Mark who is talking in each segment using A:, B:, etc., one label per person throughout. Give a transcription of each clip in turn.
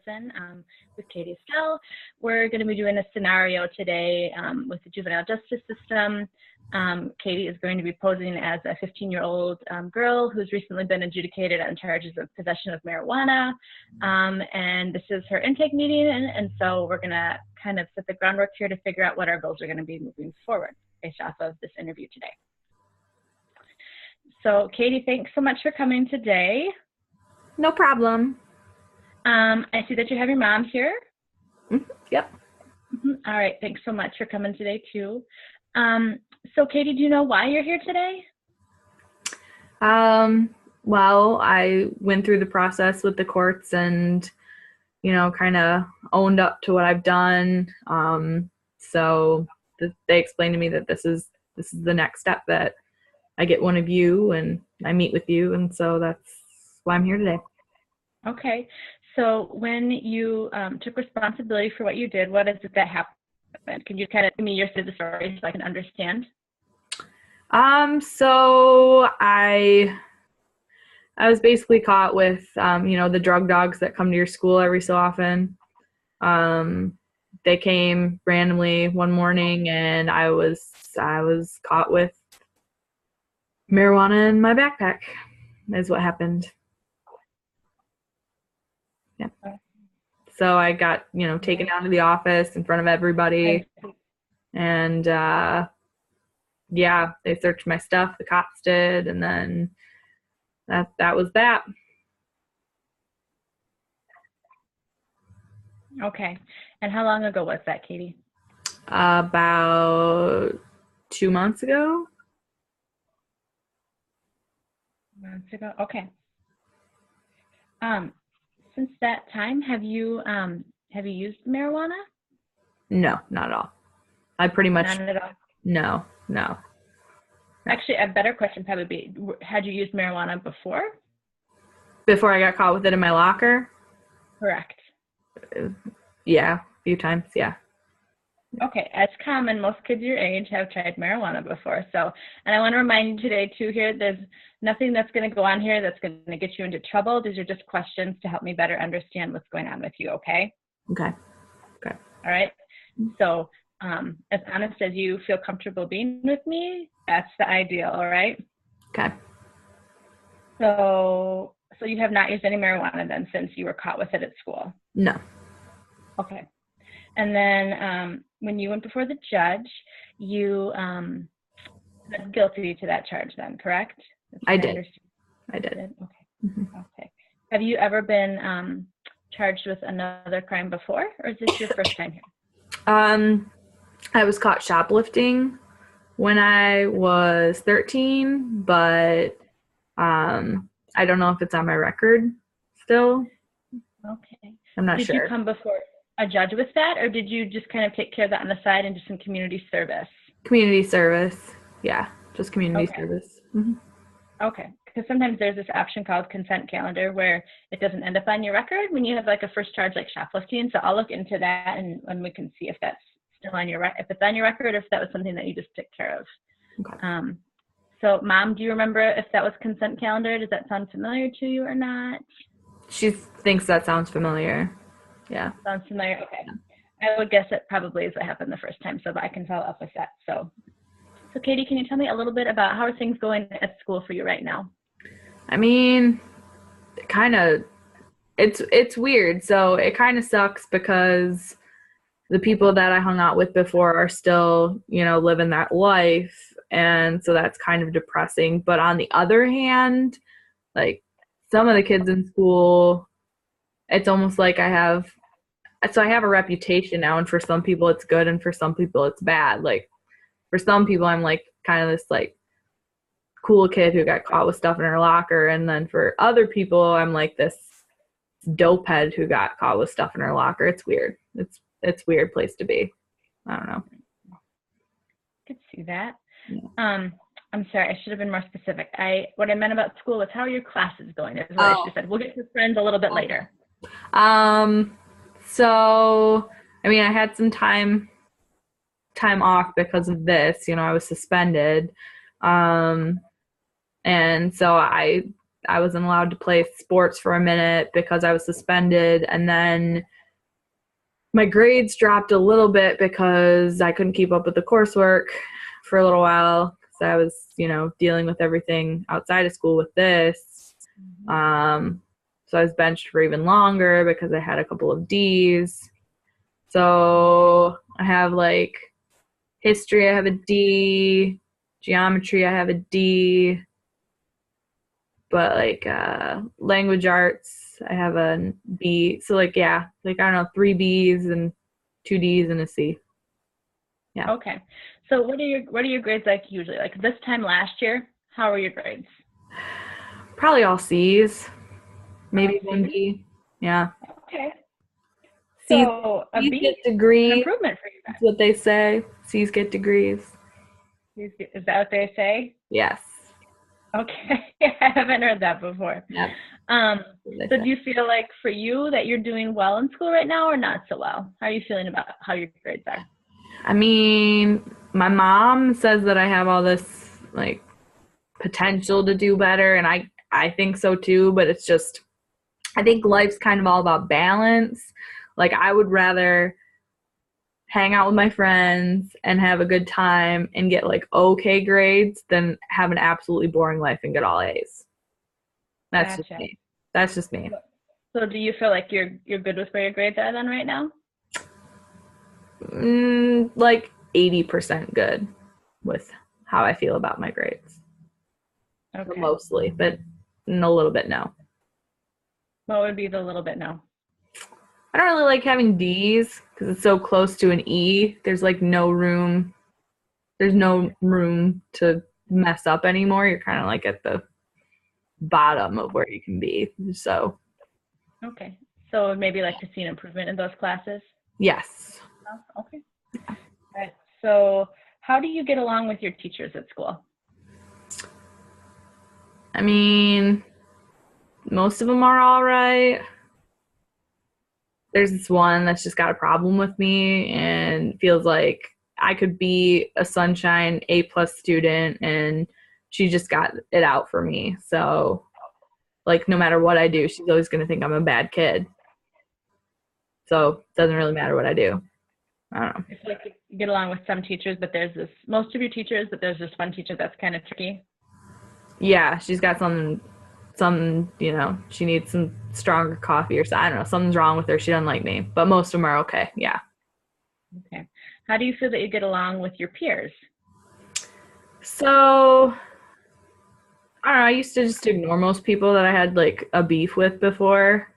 A: Allison with Katie Estelle. We're going to be doing a scenario today with the juvenile justice system. Katie is going to be posing as a 15-year-old girl who's recently been adjudicated on charges of possession of marijuana. And this is her intake meeting, and so we're going to kind of set the groundwork here to figure out what our goals are going to be moving forward based off of this interview today. So Katie, thanks so much for coming today.
B: No problem.
A: I see that you have your mom here.
B: Yep.
A: All right, thanks so much for coming today too. So Katie, do you know why you're here today?
B: Well, I went through the process with the courts and, kind of owned up to what I've done. So they explained to me that this is the next step, that I get one of you and I meet with you. And so that's why I'm here today.
A: Okay. So when you took responsibility for what you did, what is it that happened? Can you kind of give me your side of the story so I can understand?
B: So I was basically caught with, the drug dogs that come to your school every so often. They came randomly one morning and I was caught with marijuana in my backpack is what happened. Yeah. So I got, taken down to the office in front of everybody. And, they searched my stuff, the cops did, and then that was that.
A: Okay. And how long ago was that, Katie?
B: About 2 months ago.
A: Months ago. Okay. Since that time, have you used marijuana?
B: No, not at all. I pretty much.
A: Not at all.
B: No.
A: Actually, a better question probably be: had you used marijuana before?
B: Before I got caught with it in my locker?
A: Correct.
B: Yeah, a few times. Yeah.
A: Okay, as common, most kids your age have tried marijuana before. So, and I want to remind you today too here, there's nothing that's going to go on here that's going to get you into trouble. These are just questions to help me better understand what's going on with you, okay?
B: Okay.
A: All right. So, as honest as you feel comfortable being with me, that's the ideal, all right?
B: Okay.
A: So you have not used any marijuana then since you were caught with it at school?
B: No.
A: Okay. And then when you went before the judge, you pled guilty to that charge then, correct?
B: I did.
A: Okay.
B: Mm-hmm.
A: Okay. Have you ever been charged with another crime before, or is this your first time here?
B: I was caught shoplifting when I was 13, but I don't know if it's on my record still.
A: Okay.
B: I'm not sure.
A: Did you come before a judge with that, or did you just kind of take care of that on the side and do some community service?
B: Community service. Yeah, just community service. Mm-hmm.
A: Okay, because sometimes there's this option called consent calendar where it doesn't end up on your record when you have like a first charge like shoplifting. So I'll look into that and we can see if that's still on your if it's on your record or if that was something that you just took care of.
B: Okay.
A: So Mom, do you remember if that was consent calendar? Does that sound familiar to you or not?
B: She thinks that sounds familiar. Yeah.
A: Sounds familiar. Okay. I would guess it probably is what happened the first time, so I can follow up with that. So Katie, can you tell me a little bit about how are things going at school for you right now?
B: I mean, it's weird. So it kind of sucks because the people that I hung out with before are still, living that life. And so that's kind of depressing. But on the other hand, like some of the kids in school, it's almost like I have a reputation now, and for some people it's good and for some people it's bad. Like for some people I'm like kind of this like cool kid who got caught with stuff in her locker, and then for other people I'm like this dope head who got caught with stuff in her locker. It's weird. It's a weird place to be. I don't know.
A: I could see that.
B: Yeah.
A: I'm sorry, I should have been more specific. What I meant about school was how are your classes going is what I should have said. We'll get to friends a little bit later.
B: So, I mean, I had some time off because of this, I was suspended. And so I I wasn't allowed to play sports for a minute because I was suspended. And then my grades dropped a little bit because I couldn't keep up with the coursework for a little while because I was, dealing with everything outside of school with this. So I was benched for even longer because I had a couple of D's. So I have like history, I have a D. Geometry, I have a D. But like language arts, I have a B. So like, yeah, like I don't know, 3 B's and 2 D's and a C. Yeah.
A: Okay. So what are your grades like usually? Like this time last year, how were your grades?
B: Probably all C's. Maybe
A: All
B: 1
A: C's?
B: D. Yeah.
A: Okay.
B: C's,
A: So a
B: C's
A: B,
B: get
A: an
B: degrees.
A: improvement for you guys.
B: That's what they say. C's get degrees.
A: Is that what they say?
B: Yes.
A: Okay. I haven't heard that before.
B: Yep.
A: So do you feel like for you that you're doing well in school right now or not so well? How are you feeling about how your grades are?
B: I mean, my mom says that I have all this like potential to do better, and I think so too, but it's just, I think life's kind of all about balance. Like I would rather hang out with my friends and have a good time and get like okay grades than have an absolutely boring life and get all A's. That's
A: Gotcha.
B: just me. That's just me.
A: So do you feel like you're good with where your grades are then right now?
B: Like 80% good with how I feel about my grades.
A: Okay.
B: Mostly, but a little bit no.
A: What would be the little bit no?
B: I don't really like having D's because it's so close to an E. There's like no room. There's no room to mess up anymore. You're kind of like at the bottom of where you can be. So.
A: Okay. So maybe like to see an improvement in those classes?
B: Yes.
A: Oh, okay. All right. So how do you get along with your teachers at school?
B: I mean, most of them are all right. There's this one that's just got a problem with me and feels like I could be a sunshine A+ student and she just got it out for me. So like no matter what I do, she's always going to think I'm a bad kid. So it doesn't really matter what I do. I don't know.
A: I feel like you get along with some teachers, but there's most of your teachers, but there's this one teacher that's kind of tricky.
B: Yeah, she's got something, she needs some stronger coffee or something. I don't know. Something's wrong with her. She doesn't like me, but most of them are okay. Yeah.
A: Okay. How do you feel that you get along with your peers?
B: So, I don't know. I used to just ignore most people that I had like a beef with before,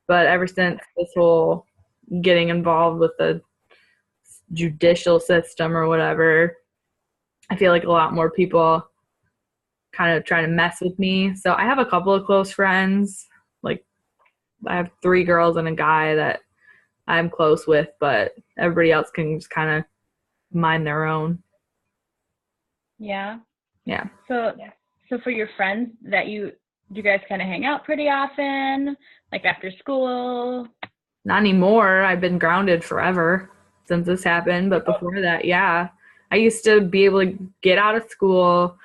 B: but ever since this whole getting involved with the judicial system or whatever, I feel like a lot more people kind of trying to mess with me. So I have a couple of close friends. Like I have 3 girls and a guy that I'm close with, but everybody else can just kind of mind their own.
A: Yeah.
B: Yeah.
A: So for your friends that do you guys kind of hang out pretty often, like after school?
B: Not anymore. I've been grounded forever since this happened. But before that, yeah, I used to be able to get out of school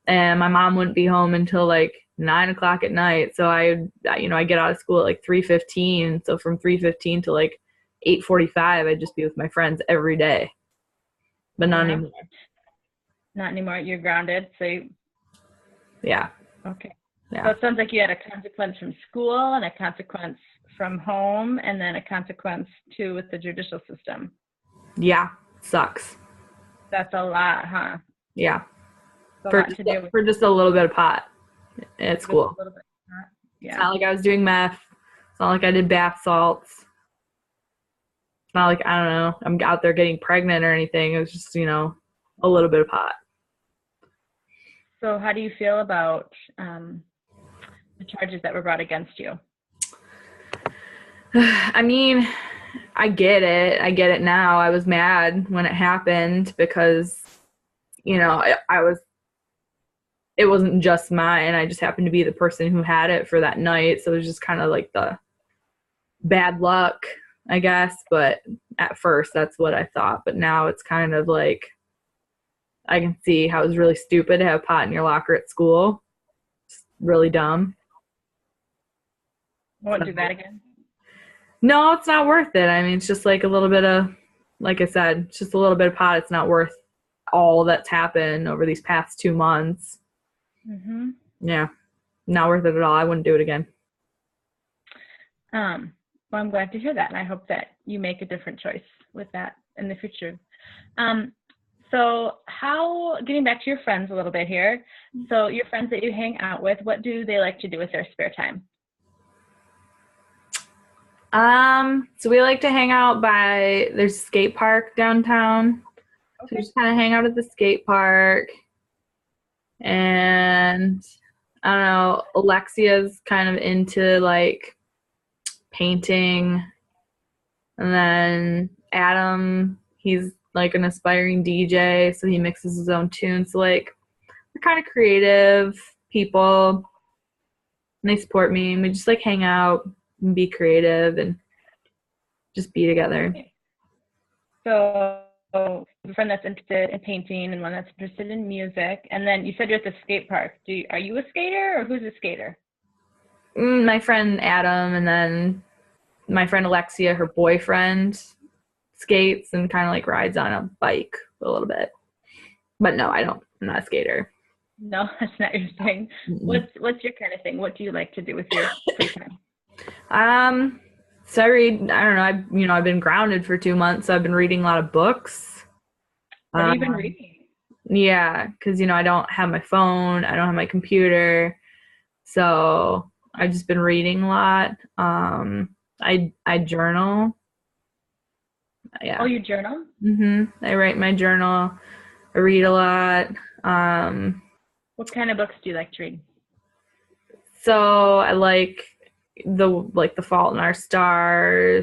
B: and my mom wouldn't be home until like 9 o'clock at night. So I get out of school at like 3:15. So from 3:15 to like 8:45, I'd just be with my friends every day. But not anymore.
A: Not anymore. You're grounded. So
B: yeah.
A: Okay.
B: Yeah.
A: So it sounds like you had a consequence from school and a consequence from home and then a consequence too with the judicial system.
B: Yeah. Sucks.
A: That's a lot, huh?
B: Yeah.
A: For
B: just a little bit of pot at school.
A: A little bit. Yeah.
B: It's not like I was doing meth. It's not like I did bath salts. It's not like, I don't know, I'm out there getting pregnant or anything. It was just, a little bit of pot.
A: So how do you feel about the charges that were brought against you?
B: I mean, I get it. I get it now. I was mad when it happened because, it wasn't just mine. I just happened to be the person who had it for that night. So it was just kind of like the bad luck, I guess. But at first, that's what I thought. But now it's kind of like, I can see how it was really stupid to have pot in your locker at school. really dumb.
A: Won't
B: So,
A: do that again.
B: no, it's not worth it. I mean, it's just like a little bit of, like I said, it's just a little bit of pot. It's not worth all that's happened over these past 2 months.
A: Mm-hmm.
B: Yeah, not worth it at all. I wouldn't do it again.
A: Well, I'm glad to hear that, and I hope that you make a different choice with that in the future. So getting back to your friends a little bit here, so your friends that you hang out with, what do they like to do with their spare time?
B: So we like to hang out there's a skate park downtown. So we
A: Okay.
B: just kind of hang out at the skate park. And I don't know, Alexia's kind of into like painting. And then Adam, he's like an aspiring DJ, so he mixes his own tunes. So like we're kind of creative people, and they support me, and we just like hang out and be creative and just be together.
A: Okay. So a friend that's interested in painting and one that's interested in music, and then you said you're at the skate park. Are you a skater or who's a skater?
B: My friend Adam, and then my friend Alexia, her boyfriend, skates and kind of like rides on a bike a little bit. But no, I don't. I'm not a skater.
A: No, that's not your thing.
B: Mm-mm.
A: What's your kind of thing? What do you like to do with your free time?
B: So I read. I don't know. I've been grounded for 2 months. So I've been reading a lot of books.
A: What have you been
B: Um,
A: reading?
B: yeah, because I don't have my phone. I don't have my computer. So I've just been reading a lot. I journal.
A: Oh,
B: Yeah.
A: you journal?
B: I write my journal. I read a lot.
A: What kind of books do you like to read?
B: So I like the Fault in Our Stars.